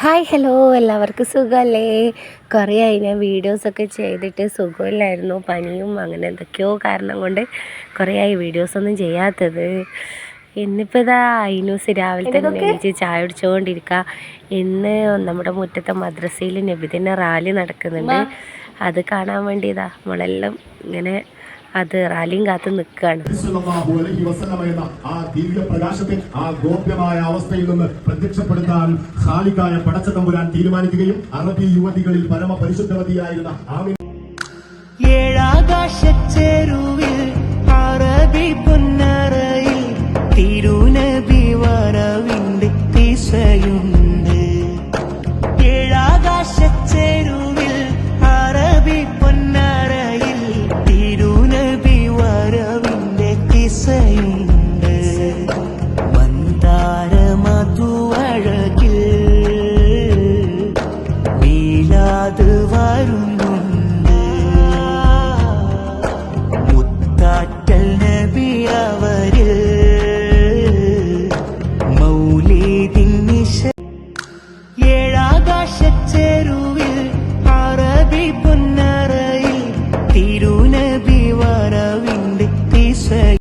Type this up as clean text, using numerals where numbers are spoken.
Hi hello, എല്ലാവർക്കും സുഖമല്ലേ? കുറേ ആയി ഞാൻ വീഡിയോസൊക്കെ ചെയ്തിട്ട് സുഖമില്ലായിരുന്നു. പനിയും അങ്ങനെ എന്തൊക്കെയോ കാരണം കൊണ്ട് കുറേ ആയി വീഡിയോസൊന്നും ചെയ്യാത്തത്. ഇന്നിപ്പോൾ ഇതാ ഐനൂസ് രാവിലെ തന്നെ എണീച്ച് ചായ കുടിച്ചുകൊണ്ടിരിക്കുക. ഇന്ന് നമ്മുടെ മുറ്റത്തെ മദ്രസയിൽ നബിദിന റാലി നടക്കുന്നുണ്ട്. അത് കാണാൻ വേണ്ടി ഇതാ നമ്മളെല്ലാം ഇങ്ങനെ അത് റാലിയും കാത്ത് നിൽക്കുകയാണ്. ആ ദിവ്യ പ്രകാശത്തെ ആ ഗോപ്യമായ അവസ്ഥയിൽ നിന്ന് പ്രത്യക്ഷപ്പെടുത്താൻ ഖാലിഖായ പടച്ചതമ്പുരാൻ തീരുമാനിക്കുകയും അറബി യുവതികളിൽ പരമപരിശുദ്ധവതിയായിരുന്ന ഏഴാകാശച്ചെരുവിൽ അറബി പുന്നറയിൽ തിരുനബി വരവിൻ